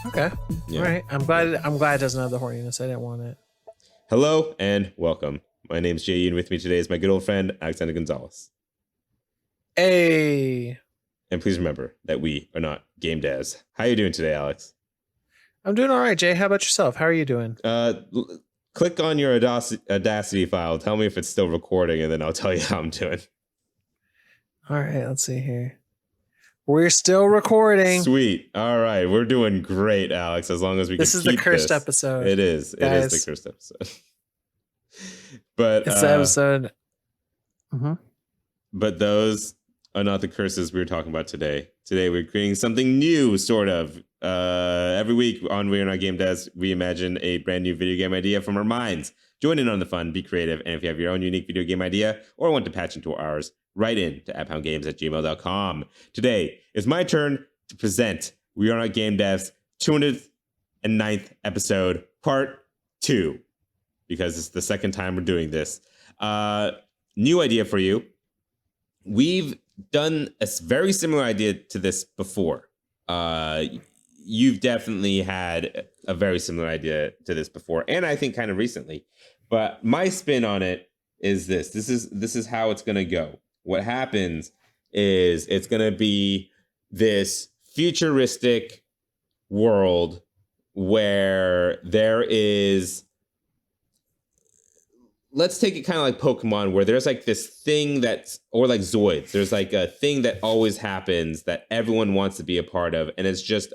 Okay. Yeah. All right. I'm glad it doesn't have the horniness. I didn't want it. Hello and welcome. My name's Jay, and with me today is my good old friend Alexander Gonzalez. Hey. And please remember that we are not game devs. How are you doing today, Alex? I'm doing all right, Jay. How about yourself? How are you doing? Click on your Audacity file. Tell me if it's still recording, and then I'll tell you how I'm doing. All right. Let's see here. We're still recording. Sweet. All right. We're doing great, Alex, as long as we can keep this. This is the cursed episode. It is. Guys. It is the cursed episode. But it's the episode. Mm-hmm. But those are not the curses we were talking about today. Today we're creating something new, sort of. Every week on We're Not Game Devs, we imagine a brand new video game idea from our minds. Join in on the fun, be creative, and if you have your own unique video game idea or want to patch into ours, write in to apphoundgames@gmail.com. Today, it's my turn to present We Are Not Game Devs 209th episode, part 2, because it's the second time we're doing this. New idea for you. We've done a very similar idea to this before. You've definitely had a very similar idea to this before, and I think kind of recently. But my spin on it is this. This is how it's going to go. What happens is it's going to be this futuristic world where there is, let's take it kind of like Pokemon, where there's like this thing that's, or like Zoids, there's like a thing that always happens that everyone wants to be a part of, and it's just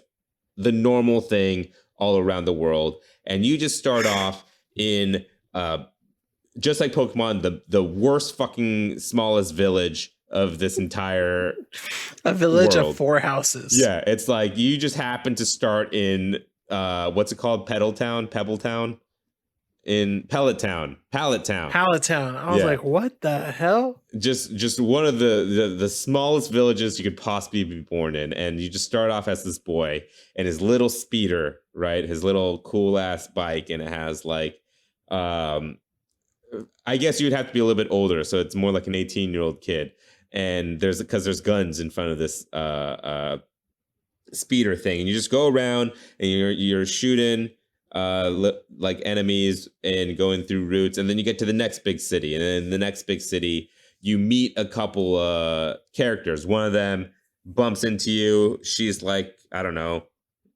the normal thing all around the world. And you just start off in just like Pokemon, the worst fucking smallest village of this entire a village world. Of 4 houses. Yeah, it's like you just happen to start in what's it called? Pebbletown? In Pallet Town. I was like, what the hell? Just one of the smallest villages you could possibly be born in. And you just start off as this boy and his little speeder, right? His little cool ass bike. And it has like, I guess you'd have to be a little bit older. So it's more like an 18-year-old kid. And there's guns in front of this speeder thing. And you just go around and you're shooting like enemies and going through routes, and then you get to the next big city, and then in the next big city you meet a couple characters. One of them bumps into you. She's like, I don't know,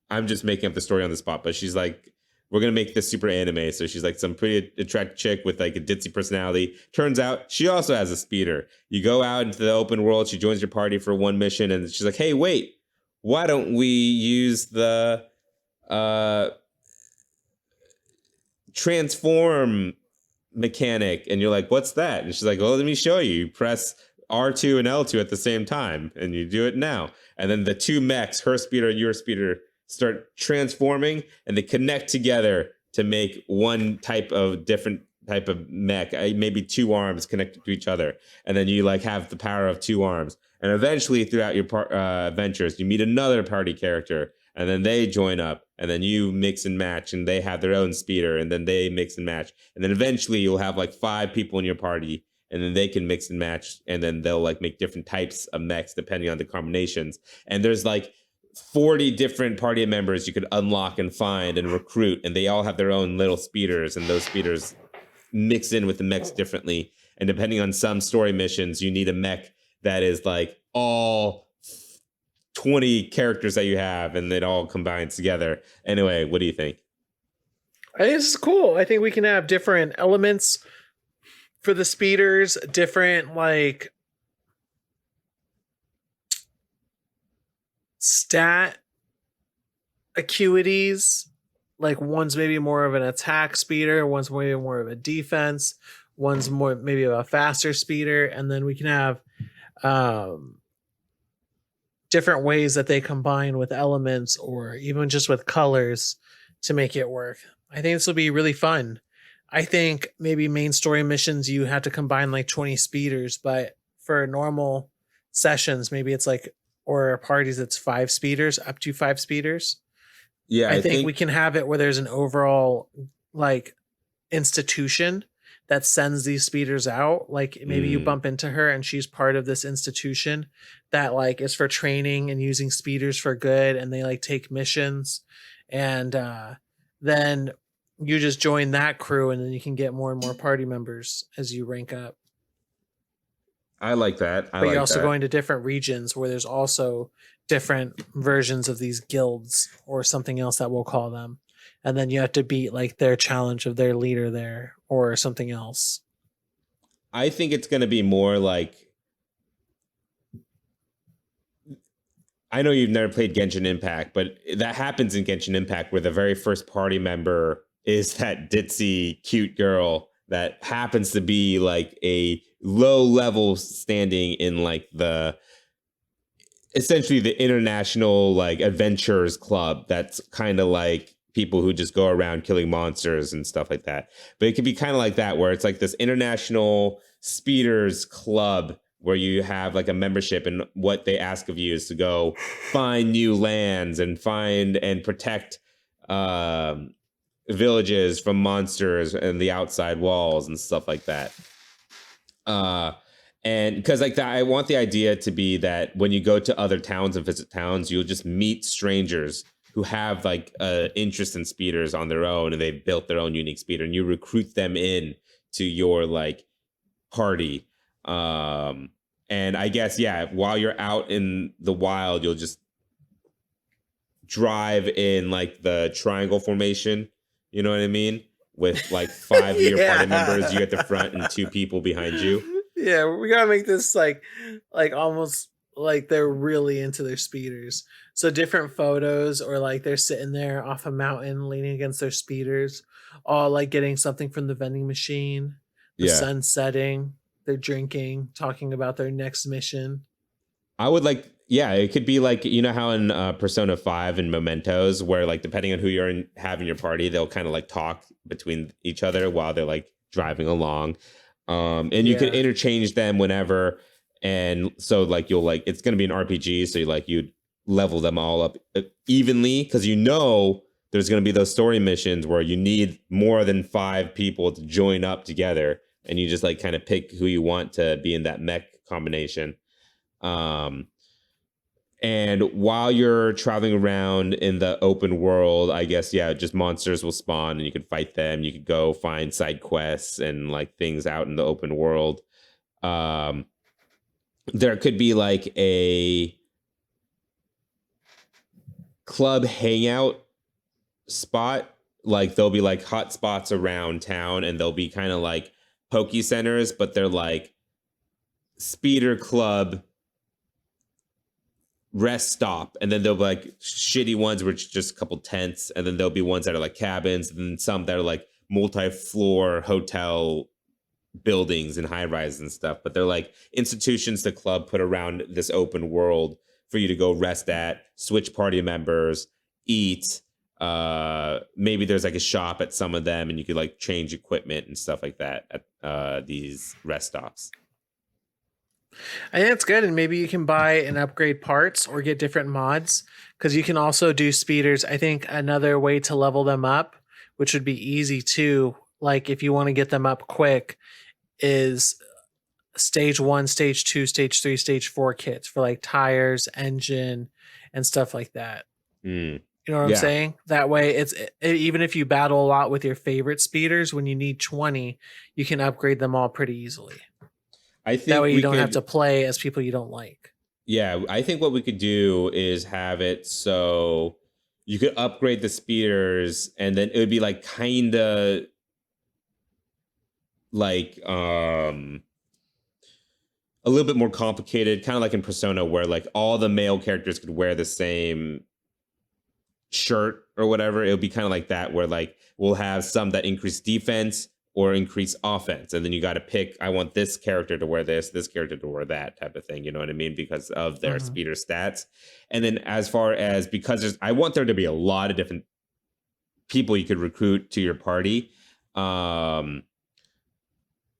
I'm just making up the story on the spot, but she's like, we're gonna make this super anime, so she's like some pretty attractive chick with like a ditzy personality. Turns out she also has a speeder. You go out into the open world, she joins your party for one mission, and she's like, hey, wait, why don't we use the transform mechanic? And you're like, what's that? And she's like, well, let me show you. You press R2 and L2 at the same time, and you do it now. And then the two mechs, her speeder and your speeder, start transforming, and they connect together to make one different type of mech, maybe 2 arms connected to each other. And then you like have the power of 2 arms. And eventually throughout your adventures, you meet another party character, and then they join up, and then you mix and match, and they have their own speeder, and then they mix and match. And then eventually you'll have like 5 people in your party, and then they can mix and match, and then they'll like make different types of mechs depending on the combinations. And there's like 40 different party members you could unlock and find and recruit, and they all have their own little speeders, and those speeders mix in with the mechs differently. And depending on some story missions, you need a mech that is like all 20 characters that you have, and it all combines together. Anyway, what do you think? I think this is cool. I think we can have different elements for the speeders, different like stat acuities. Like one's maybe more of an attack speeder, one's maybe more of a defense, one's more maybe of a faster speeder, and then we can have different ways that they combine with elements or even just with colors to make it work. I think this will be really fun. I think maybe main story missions, you have to combine like 20 speeders, but for normal sessions, maybe it's like, or parties, it's 5 speeders, up to 5 speeders. Yeah, I think we can have it where there's an overall like institution that sends these speeders out. Like maybe you bump into her and she's part of this institution that like is for training and using speeders for good, and they like take missions and then you just join that crew, and then you can get more and more party members as you rank up. I like that. I But you're like also that. going to different regions where there's also different versions of these guilds or something else that we'll call them. And then you have to beat like their challenge of their leader there or something else. I think it's going to be more like, I know you've never played Genshin Impact, but that happens in Genshin Impact where the very first party member is that ditzy, cute girl that happens to be like a low level standing in like the essentially the international like adventurers club. That's kind of like people who just go around killing monsters and stuff like that. But it could be kind of like that, where it's like this international speeders club where you have like a membership, and what they ask of you is to go find new lands and find and protect um, villages from monsters and the outside walls and stuff like that. Uh, and because like that, I want the idea to be that when you go to other towns and visit towns, you'll just meet strangers who have like interest in speeders on their own, and they've built their own unique speeder, and you recruit them in to your like party. And I guess, yeah, while you're out in the wild, you'll just drive in like the triangle formation. You know what I mean? With like five of your party members, you at the front and two people behind you. Yeah, we gotta make this like almost like they're really into their speeders. So different photos, or like they're sitting there off a mountain leaning against their speeders, all like getting something from the vending machine, the Yeah. sun setting, they're drinking, talking about their next mission. I would like, yeah, it could be like, you know how in Persona 5 and Mementos, where like depending on who you're having your party, they'll kind of like talk between each other while they're like driving along. And you can Yeah. interchange them whenever. And so like you'll like, it's going to be an RPG. So you level them all up evenly, because you know there's going to be those story missions where you need more than 5 people to join up together. And you just like kind of pick who you want to be in that mech combination. Um, and while you're traveling around in the open world, I guess, yeah, just monsters will spawn and you can fight them. You could go find side quests and like things out in the open world. Um, there could be like a club hangout spot. Like there'll be like hot spots around town, and there'll be kind of like poke centers, but they're like speeder club rest stop, and then there'll be like shitty ones which just a couple tents, and then there'll be ones that are like cabins, and then some that are like multi-floor hotel buildings and high rises and stuff. But they're like institutions the club put around this open world for you to go rest at, switch party members, eat. Maybe there's like a shop at some of them, and you could like change equipment and stuff like that at these rest stops. I think that's good, and maybe you can buy and upgrade parts or get different mods, because you can also do speeders. I think another way to level them up, which would be easy too, like if you want to get them up quick, is stage 1, stage 2, stage 3, stage 4 kits for like tires, engine, and stuff like that. Mm. You know what I'm Yeah. saying? That way, even if you battle a lot with your favorite speeders, when you need 20, you can upgrade them all pretty easily. I That think way, you we don't have could, to play as people you don't like. yeah, I think what we could do is have it so you could upgrade the speeders, and then it would be like kind of like a little bit more complicated, kind of like in Persona, where like all the male characters could wear the same shirt or whatever. It would be kind of like that, where like we'll have some that increase defense or increase offense, and then you got to pick, I want this character to wear this character to wear that type of thing, you know what I mean, because of their Mhm. speeder stats. And then as far as, because I want there to be a lot of different people you could recruit to your party.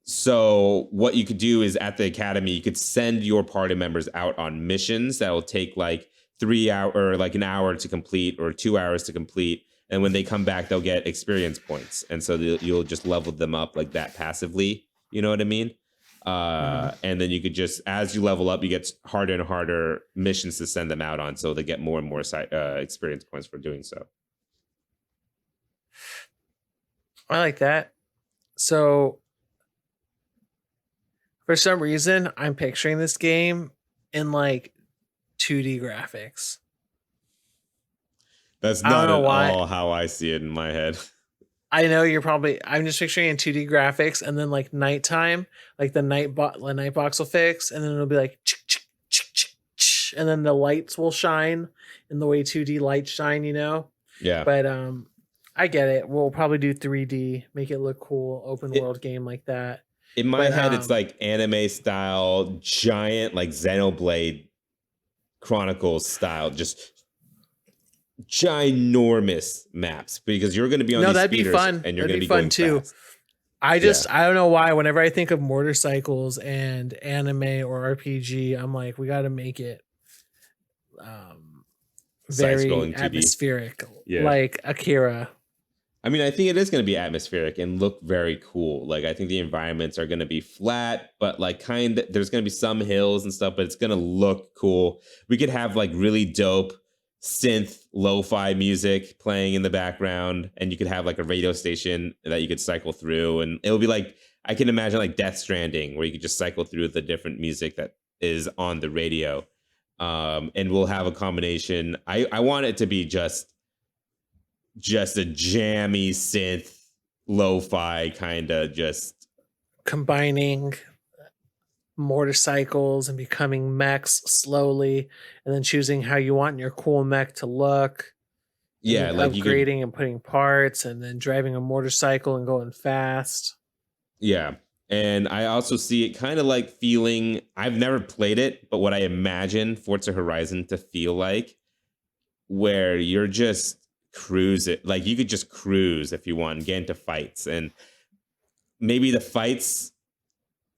So what you could do is at the academy, you could send your party members out on missions that will take like 3 hour or like an hour to complete, or 2 hours to complete. And when they come back, they'll get experience points. And so you'll just level them up like that passively. You know what I mean? Mhm. And then you could just, as you level up, you get harder and harder missions to send them out on. So they get more and more experience points for doing so. I like that. So for some reason, I'm picturing this game in like 2D graphics. That's I don't not know at why. all how I see it in my head. I know you're probably. I'm just picturing in 2D graphics, and then like nighttime, like the night box will fix, and then it'll be like, and then the lights will shine in the way 2D lights shine, you know. Yeah. But I get it. We'll probably do 3D, make it look cool, open It, world game like that. in my But head, it's like anime style, giant, like Xenoblade Chronicles style, just ginormous maps because you're going to be on no, these that'd be speeders fun. and you're That'd going to be be fun going too. fast. Yeah. I don't know why. Whenever I think of motorcycles and anime or RPG, I'm like, we got to make it um, Side very scrolling 2D. atmospheric, Yeah. like Akira. I mean, I think it is going to be atmospheric and look very cool. Like, I think the environments are going to be flat, but like there's going to be some hills and stuff, but it's going to look cool. We could have like really dope synth lo-fi music playing in the background, and you could have like a radio station that you could cycle through, and it'll be like, I can imagine like Death Stranding, where you could just cycle through the different music that is on the radio. And we'll have a combination. I want it to be just a jammy synth lo-fi kind of just Combining motorcycles and becoming mechs slowly, and then choosing how you want your cool mech to look, and yeah, then like you could, upgrading and putting parts, and then driving a motorcycle and going fast. yeah. And I also see it kind of like feeling, I've never played it, but what I imagine Forza Horizon to feel like, where you're just cruise it, like you could just cruise if you want and get into fights, and maybe the fights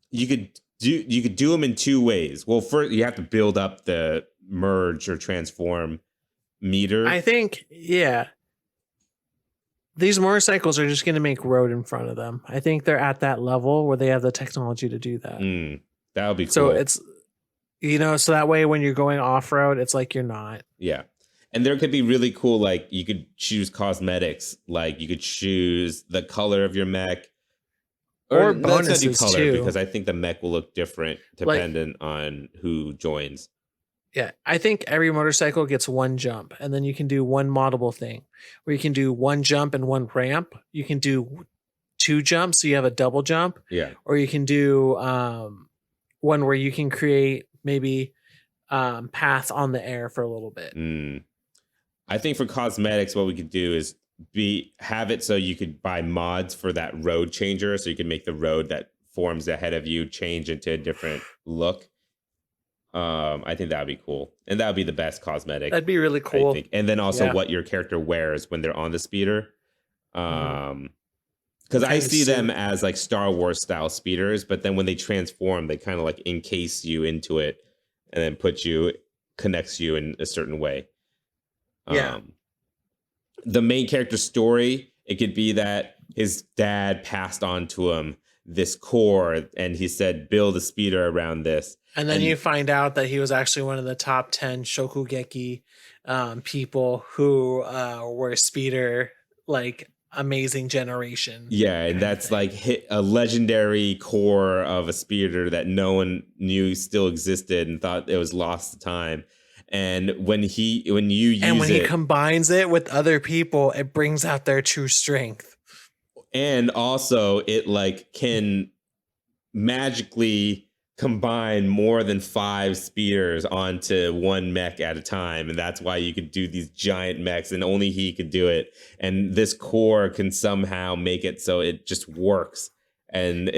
you could do them in two ways. Well, first you have to build up the merge or transform meter. I think, yeah, these motorcycles are just going to make road in front of them. I think they're at that level where they have the technology to do that. That would be So cool. it's, you know, so that way when you're going off road, it's like you're not. Yeah. And there could be really cool, like you could choose cosmetics, like you could choose the color of your mech. Or let's not do bonuses color too. because I think the mech will look different dependent on who joins. Yeah, I think every motorcycle gets one jump, and then you can do one moddable thing where you can do one jump and one ramp. You can do two jumps, so you have a double jump. Yeah. Or you can do one where you can create maybe paths on the air for a little bit. I think for cosmetics, what we could do is have it so you could buy mods for that road changer, so you can make the road that forms ahead of you change into a different look. I think that would be cool, and that would be the best cosmetic. That'd be really cool. I think. And then also what your character wears when they're on the speeder. Because I see them as like Star Wars style speeders, but then when they transform, they kind of like encase you into it and then connects you in a certain way. Yeah. The main character's story, it could be that his dad passed on to him this core and he said, build a speeder around this. And then you find out that he was actually one of the top 10 Shokugeki people who were speeder, like amazing generation. Yeah, and that's like a legendary core of a speeder that no one knew still existed and thought it was lost to time. And when he combines it with other people, it brings out their true strength. And also it like can magically combine more than 5 speeders onto one mech at a time, and that's why you could do these giant mechs, and only he could do it. And this core can somehow make it so it just works. And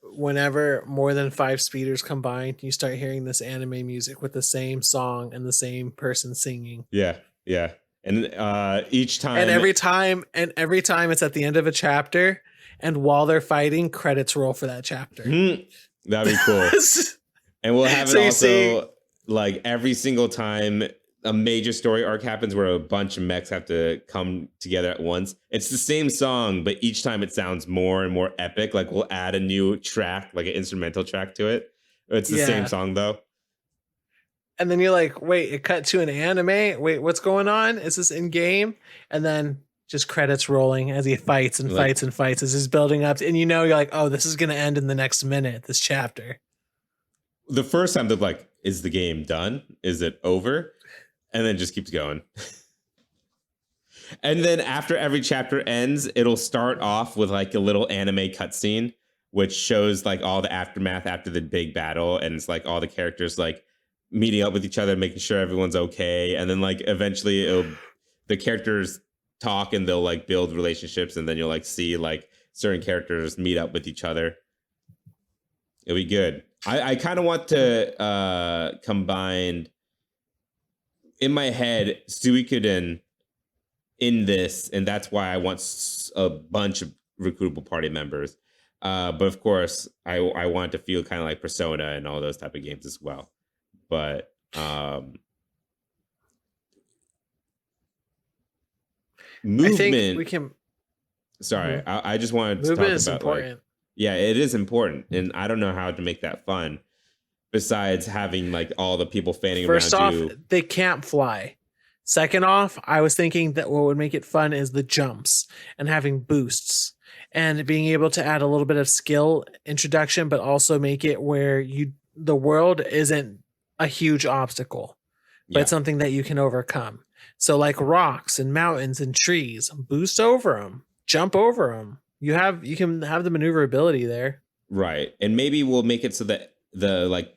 whenever more than 5 speeders combine, you start hearing this anime music with the same song and the same person singing. Yeah. And each time, and every time it's at the end of a chapter, and while they're fighting, credits roll for that chapter. That'd be cool. And we'll have it like every single time a major story arc happens where a bunch of mechs have to come together at once. It's the same song, but each time it sounds more and more epic. Like we'll add a new track, like an instrumental track to it. It's the same song though. And then you're like, wait, it cut to an anime? Wait, what's going on? Is this in game? And then just credits rolling as he fights and Like fights and fights as he's building up, and you're like, oh, this is gonna end in the next minute. This chapter. the first time they're like, is the game done? Is it over? And then it just keeps going. And then after every chapter ends, it'll start off with like a little anime cutscene, which shows like all the aftermath after the big battle. And it's like all the characters like meeting up with each other, making sure everyone's okay. And then like eventually the characters talk and they'll like build relationships. And then you'll like see like certain characters meet up with each other. It'll be good. I kind of want to combine in my head Suikoden in this, and that's why I want a bunch of recruitable party members. But of course, I want to feel kind of like Persona and all those type of games as well. But movement. I think we can. Sorry, I just wanted to movement talk is about important. like, yeah, it is important, and I don't know how to make that fun. Besides having like all the people fanning First around off, you. they can't fly. Second off, I was thinking that what would make it fun is the jumps and having boosts and being able to add a little bit of skill introduction, but also make it where the world isn't a huge obstacle, but it's something that you can overcome. So like rocks and mountains and trees, boost over them, jump over them. You can have the maneuverability there. Right. And maybe we'll make it so that the like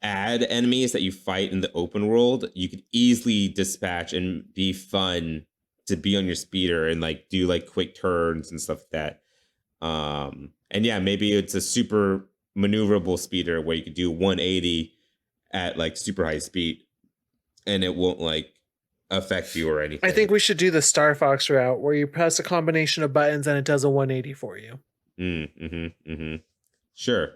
add enemies that you fight in the open world, you could easily dispatch and be fun to be on your speeder and like do like quick turns and stuff like that. And yeah, maybe it's a super maneuverable speeder where you could do 180 at like super high speed and it won't like affect you or anything. I think we should do the Star Fox route where you press a combination of buttons and it does a 180 for you. Sure.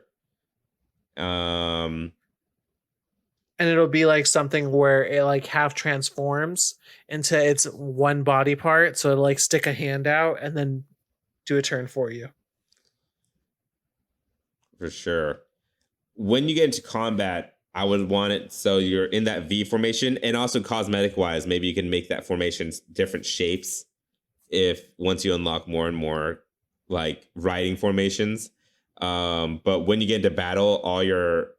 And it'll be like something where it like half transforms into its one body part. So it'll like stick a hand out and then do a turn for you. For sure. When you get into combat, I would want it so you're in that V formation, and also cosmetic wise, maybe you can make that formation different shapes if once you unlock more and more like riding formations. But when you get into battle, all your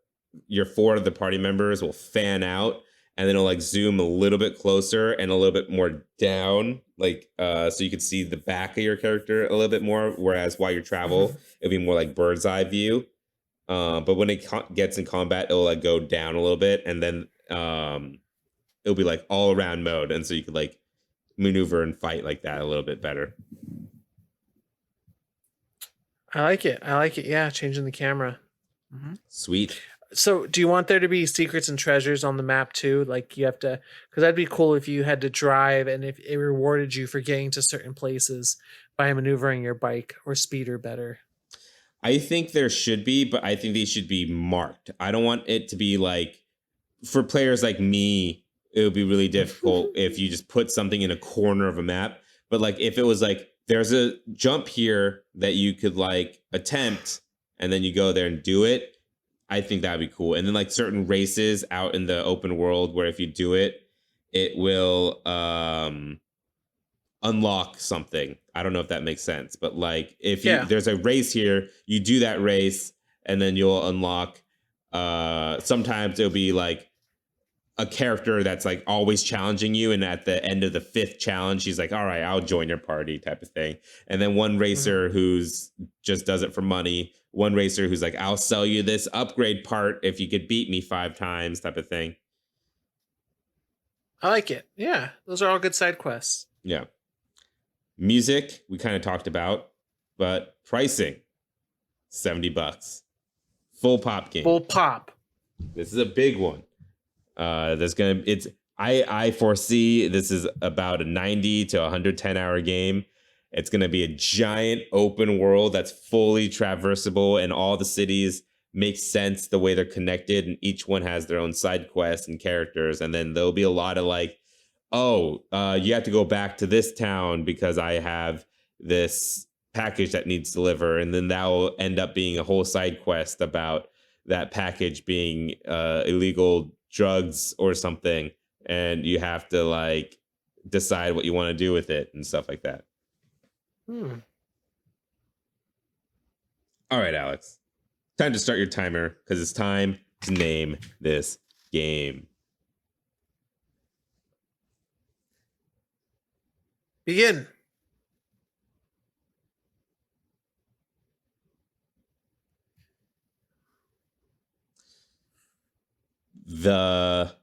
four of the party members will fan out and then it'll like zoom a little bit closer and a little bit more down, like so you can see the back of your character a little bit more, whereas while you travel it'll be more like bird's eye view. But when it gets in combat, it'll like go down a little bit and then it'll be like all around mode, and so you could like maneuver and fight like that a little bit better. I like it. Yeah, changing the camera. Sweet. So do you want there to be secrets and treasures on the map too? Like you have to, because that'd be cool if you had to drive and if it rewarded you for getting to certain places by maneuvering your bike or speeder better. I think there should be, but I think they should be marked. I don't want it to be like, for players like me, it would be really difficult if you just put something in a corner of a map. But like if it was like, there's a jump here that you could like attempt and then you go there and do it, I think that'd be cool. And then like certain races out in the open world where if you do it, it will unlock something. I don't know if that makes sense, but like if there's a race here, you do that race and then you'll unlock sometimes it'll be like a character that's like always challenging you, and at the end of the 5th challenge he's like, all right, I'll join your party type of thing. And then one racer who's just does it for money, one racer who's like, I'll sell you this upgrade part if you could beat me 5 times type of thing. I like it. Yeah, those are all good side quests. Yeah. Music we kind of talked about, but pricing $70. Full pop game. Full pop. This is a big one. I foresee this is about a 90 to 110 hour game. It's going to be a giant open world that's fully traversable, and all the cities make sense the way they're connected, and each one has their own side quests and characters. And then there'll be a lot of like, you have to go back to this town because I have this package that needs delivered, and then that will end up being a whole side quest about that package being illegal drugs or something, and you have to like decide what you want to do with it and stuff like that. Hmm. All right, Alex. Time to start your timer because it's time to name this game. Begin. The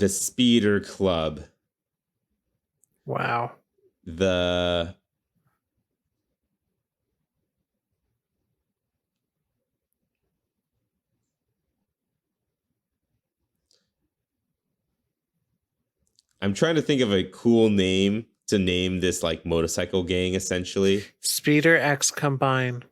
Speeder Club. Wow. The I'm trying to think of a cool name to name this like motorcycle gang essentially. Speeder X Combine.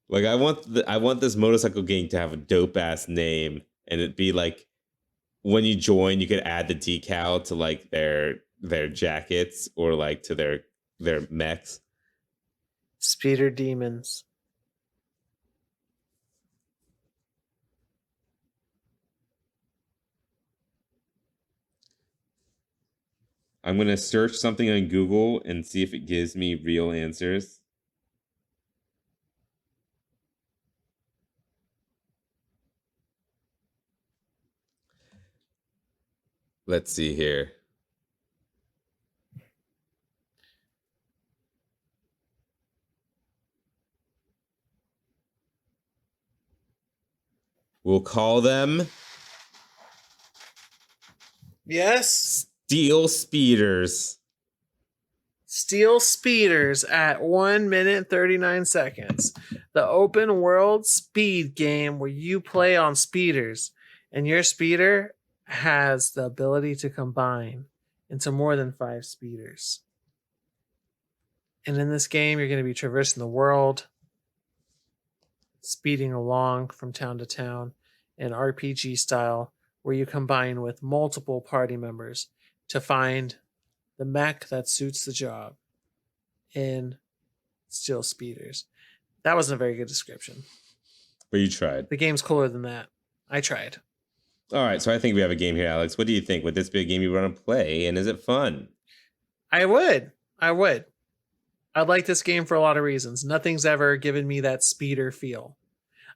Like I want this motorcycle gang to have a dope ass name and it'd be like when you join you could add the decal to like their jackets or like to their mechs. Speeder Demons. I'm going to search something on Google and see if it gives me real answers. Let's see here. We'll call them Yes. Steel Speeders. Steel Speeders at 1 minute 39 seconds. The open world speed game where you play on speeders and your speeder has the ability to combine into more than 5 speeders. And in this game, you're going to be traversing the world, speeding along from town to town in RPG style, where you combine with multiple party members to find the mech that suits the job in Steel Speeders. That wasn't a very good description. But you tried. The game's cooler than that. I tried. All right, so I think we have a game here, Alex. What do you think? Would this be a game you want to play, and is it fun? I would. I'd like this game for a lot of reasons. Nothing's ever given me that speeder feel.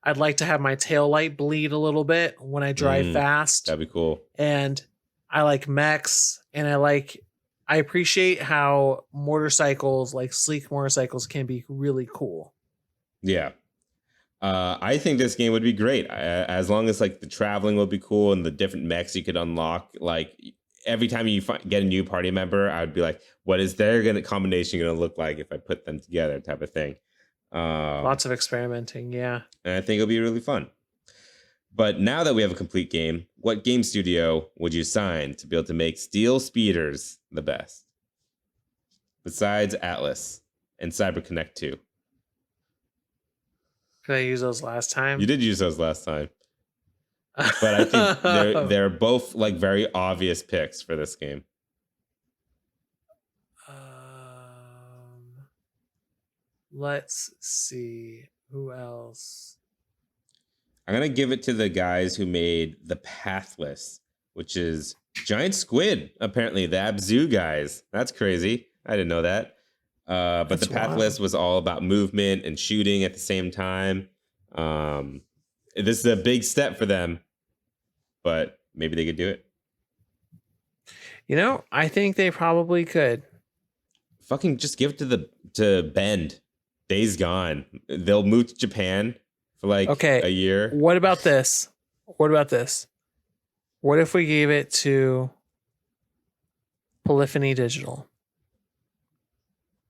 I'd like to have my tail light bleed a little bit when I drive fast. That'd be cool. And I like mechs, and I appreciate how motorcycles, like sleek motorcycles, can be really cool. Yeah. I think this game would be great as long as like the traveling will be cool and the different mechs you could unlock. Like every time you get a new party member, I would be like, what is their combination going to look like if I put them together type of thing. Lots of experimenting. Yeah. And I think it'll be really fun. But now that we have a complete game, what game studio would you sign to be able to make Steel Speeders the best? Besides Atlas and CyberConnect 2. Did I use those last time? You did use those last time. But I think they're both like very obvious picks for this game. Let's see. Who else? I'm going to give it to the guys who made The Pathless, which is Giant Squid, apparently. The Abzu guys. That's crazy. I didn't know that. But The Pathless was all about movement and shooting at the same time. This is a big step for them, but maybe they could do it. You know, I think they probably could. Fucking just give it to Bend. Days Gone. They'll move to Japan for like a year. What about this? What if we gave it to Polyphony Digital?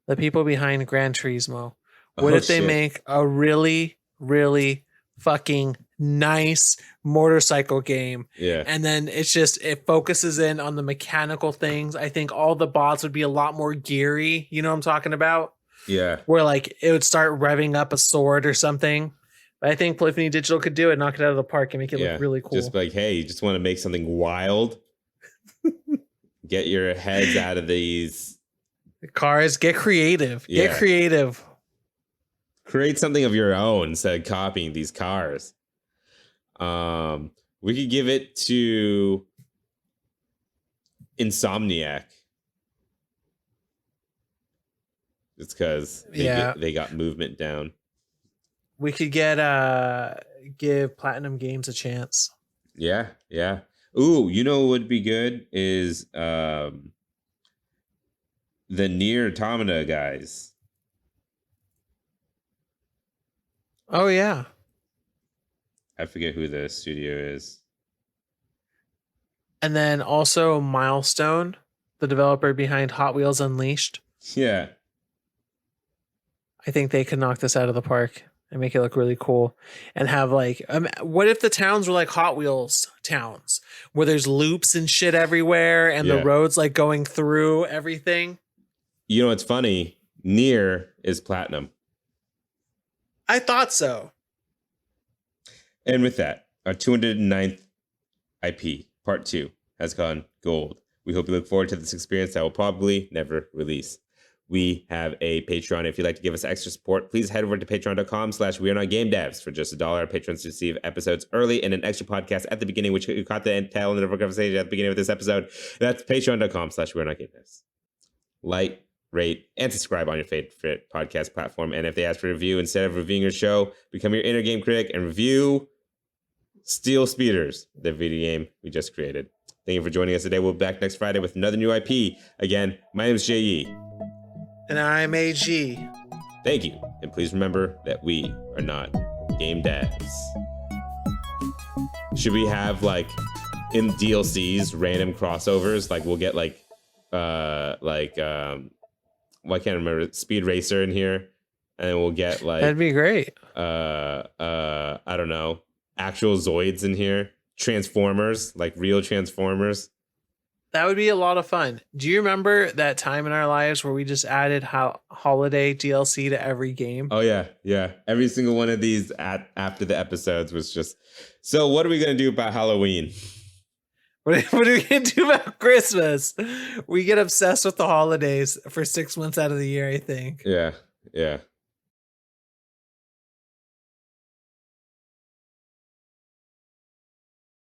The people behind Gran Turismo. What if they make a really, really fucking nice motorcycle game? Yeah. And then it focuses in on the mechanical things. I think all the bots would be a lot more geary. You know what I'm talking about? Yeah. Where like it would start revving up a sword or something. But I think Polyphony Digital could do it, knock it out of the park and make it look really cool. Just like, hey, you just want to make something wild? Get your heads out of these cars. Get creative. Yeah. Get creative. Create something of your own instead of copying these cars. We could give it to Insomniac. It's because they got movement down. We could give Platinum Games a chance. Yeah, yeah. Ooh, you know what would be good is the Nier Automata guys. Oh yeah. I forget who the studio is. And then also Milestone, the developer behind Hot Wheels Unleashed. Yeah. I think they could knock this out of the park and make it look really cool. And have like, what if the towns were like Hot Wheels towns, where there's loops and shit everywhere, and the roads like going through everything? You know what's funny? Nier is Platinum. I thought so. And with that, our 209th IP, Part 2, has gone gold. We hope you look forward to this experience that will probably never release. We have a Patreon. If you'd like to give us extra support, please head over to patreon.com/wearenotgamedevs. For just $1, our patrons receive episodes early and an extra podcast at the beginning, which you caught the tail end of our conversation at the beginning of this episode. That's patreon.com/wearenotgamedevs. Like, rate, and subscribe on your favorite podcast platform. And if they ask for a review, instead of reviewing your show, become your inner game critic and review Steel Speeders, the video game we just created. Thank you for joining us today. We'll be back next Friday with another new IP. Again, my name is J.E. And I'm AG. Thank you. And please remember that we are not game devs. Should we have, like, in DLCs, random crossovers? Like, we'll get, well, I can't remember, Speed Racer in here. And then we'll get, like... That'd be great. I don't know, actual Zoids in here. Transformers, like real Transformers. That would be a lot of fun. Do you remember that time in our lives where we just added holiday DLC to every game? Oh yeah, yeah. Every single one of these after the episodes was just. So what are we gonna do about Halloween? What are we gonna do about Christmas? We get obsessed with the holidays for 6 months out of the year, I think. Yeah, yeah.